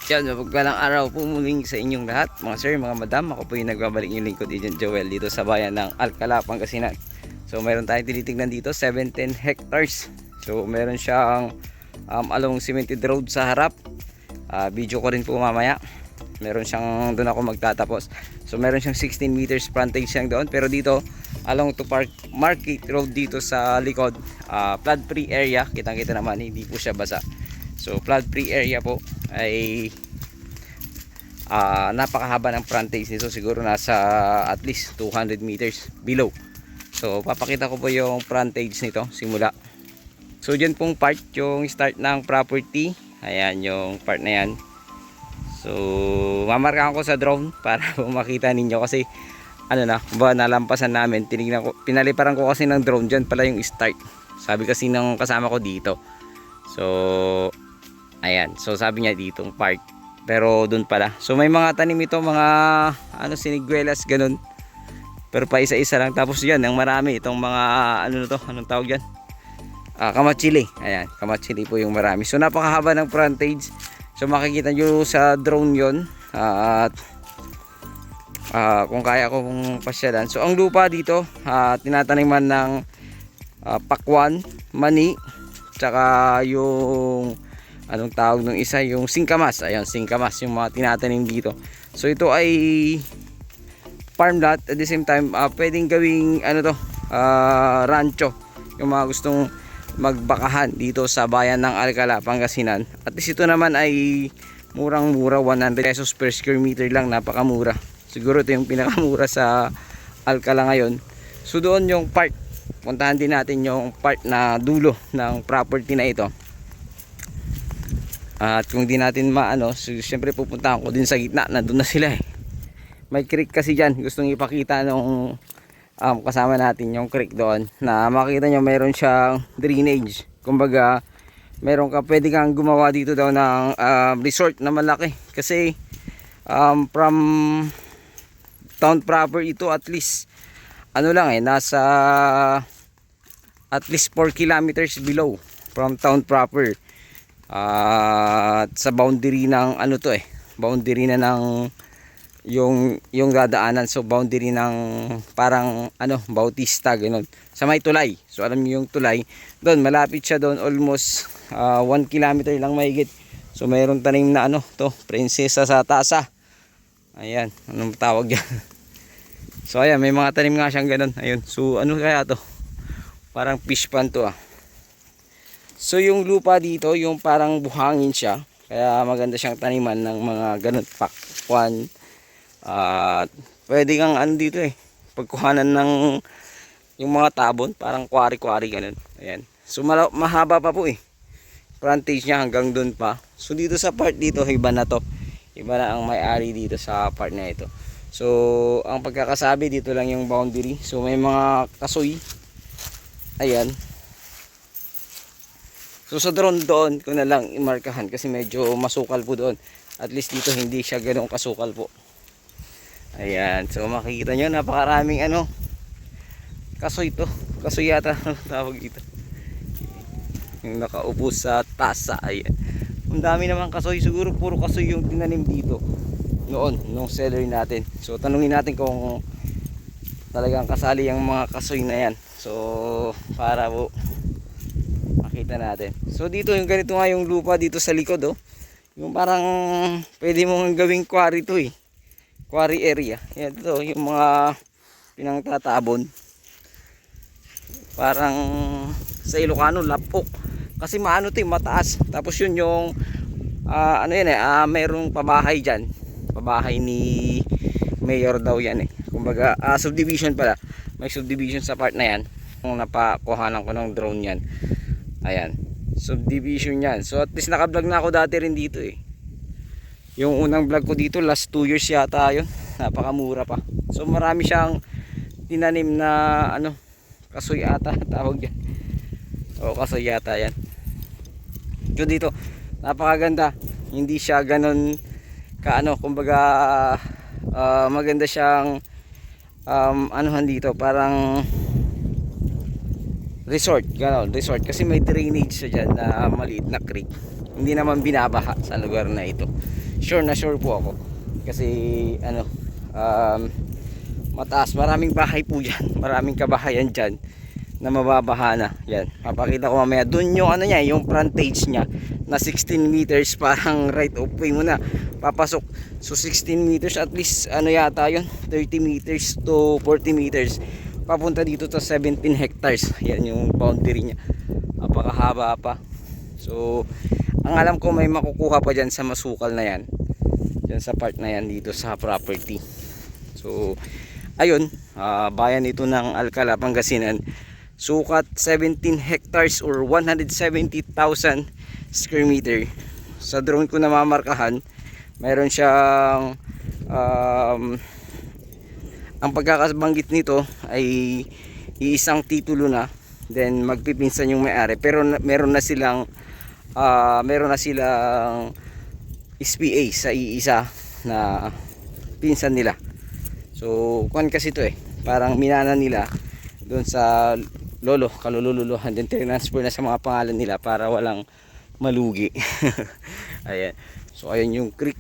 Yan, mapagpalang araw po muling sa inyong lahat, mga sir, mga madam. Ako po yung nagbabalik yung lingkod, Agent Joel, dito sa bayan ng Alcala, Pangasinan. So meron tayong tinitignan dito, 17 hectares. So meron siyang along cemented road sa harap. Video ko rin po mamaya. Meron siyang, doon ako magtatapos. So meron siyang 16 meters frontage lang doon. Pero dito, along to Park Market Road dito sa likod, flood free area. Kitang-kita naman, hindi po siya basa. So flood free area po ay napakahaba ng frontage nito, siguro nasa at least 200 meters below. So papakita ko po yung frontage nito simula. So dyan pong part yung start ng property. Ayan yung part na yan. So mamarkahan ko sa drone para makita ninyo kasi ano na, ba nalampasan namin, tinignan ko, pinaliparan ko kasi ng drone, dyan pala yung start. Sabi kasi ng kasama ko dito. So ayan, so sabi niya ditong part, pero dun pala. So may mga tanim ito, mga siniguelas ganun, pero pa isa-isa lang. Tapos yan, ang marami itong mga anong tawag yan, kamatsili. Ayan, kamatsili po yung marami. So napakahaba ng frontage. So makikita nyo sa drone yon. At kung kaya ko kung pasyalan. So ang lupa dito, tinataniman ng pakwan, mani, tsaka yung anong tawag nung isa, yung singkamas. Ayan, singkamas yung mga tinatanim dito. So ito ay farm lot, at the same time pwedeng gawing rancho yung mga gustong magbakahan dito sa bayan ng Alcala, Pangasinan. At least ito naman ay murang mura, 100 pesos per square meter lang, napakamura. Siguro ito yung pinakamura sa Alcala ngayon. So doon yung part, puntahan din natin yung part na dulo ng property na ito. At kung di natin so syempre pupuntahan ko din sa gitna, nandun na sila eh. May creek kasi dyan, gustong ipakita nung kasama natin yung creek doon, na makita nyo mayroon siyang drainage. Kumbaga pwede kang gumawa dito daw ng resort na malaki. Kasi from town proper ito, at least nasa at least 4 kilometers below from town proper. At sa boundary ng boundary na ng yung dadaanan. So boundary ng parang Bautista ganun, sa may tulay. So alam niyo yung tulay doon, malapit siya doon, almost 1 kilometer lang mahigit. So mayroon tanim na prinsesa sa tasa. Ayan, anong tawag yan? So ayan, may mga tanim nga siyang ganun. Ayun, so kaya to, parang fish pond to. So yung lupa dito, yung parang buhangin siya, kaya maganda siyang taniman ng mga ganun, pakwan. At pwede kang dito pagkuhanan ng yung mga tabon, parang kwari-kwari ganun. Ayan. So mahaba pa po frontage niya hanggang dun pa. So dito sa part dito, iba na to. Iba na ang may-ari dito sa part na ito. So ang pagkakasabi, dito lang yung boundary. So may mga kasoy. Ayan. So sa drone doon ko na lang imarkahan kasi medyo masukal po doon. At least dito hindi siya ganoong kasukal po. Ayan, so makikita nyo napakaraming kasoy to. Kasoy yata tawag ito. Yung nakaupo sa tasa. Ayan. Ang dami naman kasoy, siguro puro kasoy yung tinanim dito noon, nung seller natin. So tanungin natin kung talagang kasali yung mga kasoy na yan. So para po makita natin. So dito yung ganito nga yung lupa dito sa likod yung parang pwede mong gawing quarry to quarry area. Yan ito yung mga pinangtatabon, parang sa Ilocano lapok, kasi mataas. Tapos yun yung mayroong pabahay dyan, pabahay ni mayor daw yan kumbaga subdivision pala, may subdivision sa part na yan. Kung napakuhanan ko ng drone yan, ayan, subdivision yan. So at least naka-vlog na ako dati rin dito Yung unang vlog ko dito last 2 years yata yun. Napakamura pa. So marami siyang tinanim na kasoy ata tawag yan. Kasoy yata yan. So dito napakaganda. Hindi siya ganon kumbaga maganda siyang dito, parang resort, gano'n, resort, kasi may drainage siya dyan na maliit na creek. Hindi naman binabaha sa lugar na ito. sure na sure po ako. Kasi ano, mataas, maraming bahay po dyan, maraming kabahayan dyan na mababaha na. Yan, mapakita ko mamaya dun yung ano niya, yung frontage niya na 16 meters, parang right of way mo na papasok. So 16 meters, at least ano yata yun, 30 meters to 40 meters papunta dito sa 17 hectares. Yan yung boundary niya, napakahaba pa. So ang alam ko may makukuha pa dyan sa masukal na yan, dyan sa part na yan dito sa property. So ayun, bayan ito ng Alcala, Pangasinan. Sukat 17 hectares or 170,000 square meter. Sa drone ko na mamarkahan, mayroon siyang ang pagkakabanggit nito ay iisang titulo na, then magpipinsan yung may-ari, pero meron na silang SPA sa iisa na pinsan nila. So kuan kasi to parang minana nila doon sa kalululuhan, then transfer na sa mga pangalan nila para walang malugi. Ayan, so ayun yung creek.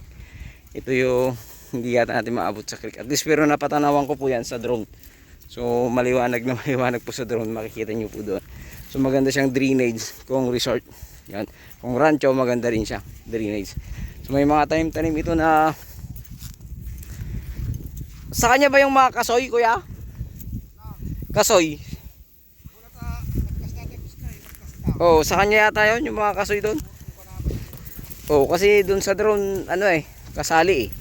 Ito yung hindi yata natin maabot sa creek, at least, pero napatanawan ko po yan sa drone. So maliwanag na maliwanag po sa drone, makikita nyo po doon. So maganda siyang drainage kung resort yan. Kung rancho, maganda rin siya drainage. So may mga tanim ito na sa kanya ba yung mga kasoy, kuya? Kasoy. Oh, sa kanya yata yun, yung mga kasoy doon. Oh, kasi doon sa drone, ano kasali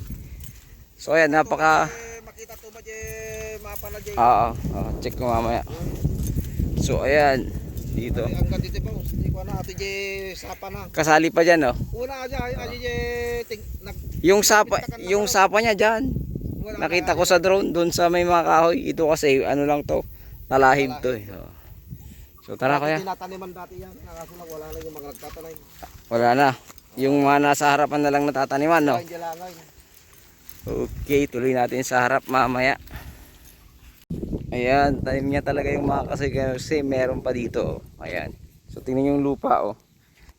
So ayan, napaka... Makita to ba mapala dyan? Oo, check ko mamaya. So ayan, dito. Hanggang dito pa, hindi ko na, ito sapa na. Kasali pa dyan, oh. Una dyan, Yung sapa niya dyan. Nakita ko sa drone, doon sa may mga kahoy. Ito kasi, ano lang to, talahib to Oh. So tara kuya. Tinataniman dati yan, kaso lang wala na yung mga nagtatanim. Wala na. Yung mga nasa harapan na lang natataniman, no? Okay, tuloy natin sa harap mamaya. Ayan, tanim niya talaga yung mga kasi meron pa dito. Ayan. So tingnan yung lupa, oh.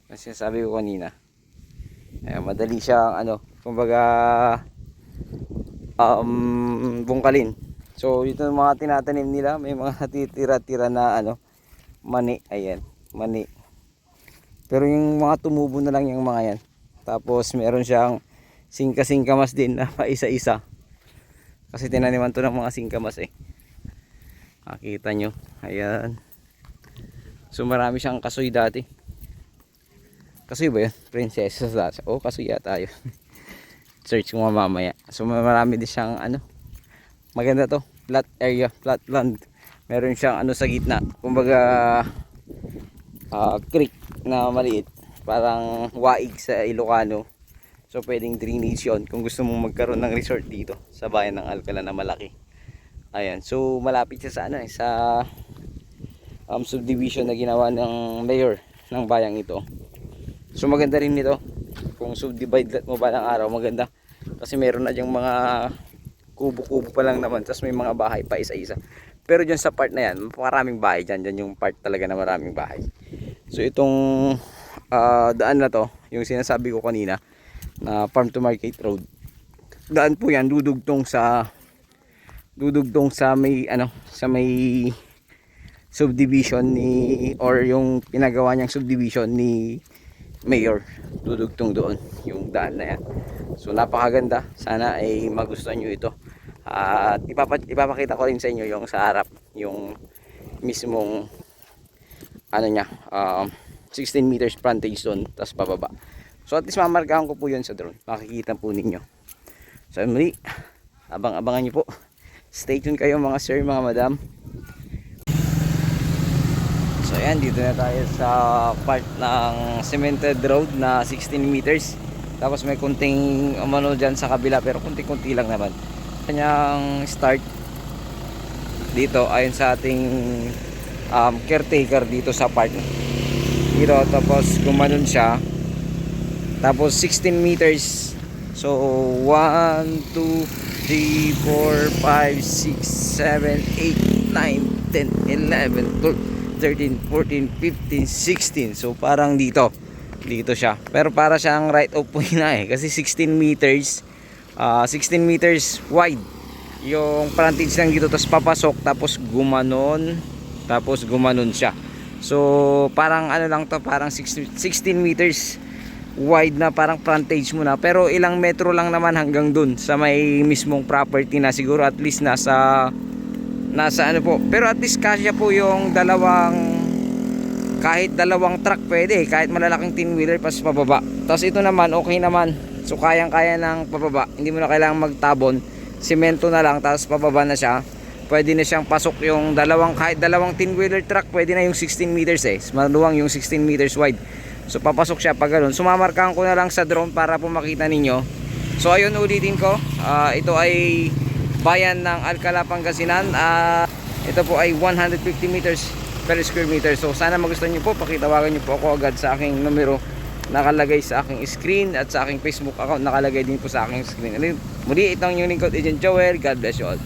Kasi sabi ko kanina. Ayan, madali siyang kumbaga bungkalin. So ito yung mga tinatanim nila, may mga natitira-tira na mani, ayan, mani. Pero yung mga tumubo na lang yung mga yan. Tapos meron siyang singkamas din na paisa-isa. Kasi tinaniman to ng mga singkamas Makita nyo, ayan. So marami siyang kasoy dati. Kasoy ba yun? Princess dati. Oh, kasoy yata yun. Search ko mamaya. So marami din siyang maganda to, flat area, flat land. Meron siyang sa gitna, kumbaga creek na maliit, parang waig sa Ilocano. So pwedeng drainage yun kung gusto mong magkaroon ng resort dito sa bayan ng Alcala na malaki. Ayan, so malapit siya sa sa subdivision na ginawa ng mayor ng bayang ito. So maganda rin nito kung subdivide mo ba ng araw, maganda kasi meron na diyang mga kubo-kubo pa lang naman, tapos may mga bahay pa isa-isa. Pero dyan sa part na yan, maraming bahay dyan yung part talaga na maraming bahay. So itong daan na to, yung sinasabi ko kanina na farm to market road, daan po yan, dudugtong sa may sa may subdivision or yung pinagawa niyang subdivision ni mayor. Dudugtong doon yung daan na yan. So napakaganda, sana ay magustuhan nyo ito. At ipapakita ko rin sa inyo yung sa harap, yung mismong 16 meters frontage doon, tapos pababa. So at least mamarkahan ko po yun sa drone, makikita po ninyo. So muli, abangan nyo po. Stay tuned kayo mga sir, mga madam. So ayan, dito na tayo sa part ng cemented road na 16 meters. Tapos may kunting dyan sa kabila, pero kunti-kunti lang naman. Kanyang start dito ayon sa ating caretaker dito sa part dito, tapos gumanon siya, tapos 16 meters. So 1, 2, 3, 4, 5, 6, 7, 8, 9, 10, 11, 12, 13, 14, 15, 16. So parang dito Dito siya. Pero para siyang right of way na eh. Kasi 16 meters. 16 meters wide. Yung frontage lang dito. Tapos papasok. Tapos gumanon. Tapos gumanon siya. So parang ano lang to. Parang 16 meters wide na parang frontage mo na. Pero ilang metro lang naman hanggang dun. Sa may mismong property na. Siguro at least nasa ano po. Pero at least kasya po yung kahit dalawang truck pwede, kahit malalaking 10-wheeler pas pababa. Tapos ito naman okay naman, so kayang-kaya ng pababa, hindi mo na kailangang magtabon, semento na lang tapos pababa na siya. Pwede na siyang pasok yung kahit dalawang 10-wheeler truck, pwede na yung 16 meters eh, maluwang yung 16 meters wide. So papasok siya pag ganun. Sumamarkahan ko na lang sa drone para po makita ninyo. So ayun, ulitin ko, ito ay bayan ng Alcala, Pangasinan. Ito po ay 150 meters per square meter. So sana magustuhan nyo po, pakitawagan nyo po ako agad sa aking numero nakalagay sa aking screen at sa aking Facebook account nakalagay din po sa aking screen. Muli, itong yung lingkod, Agent Joel. God bless you all.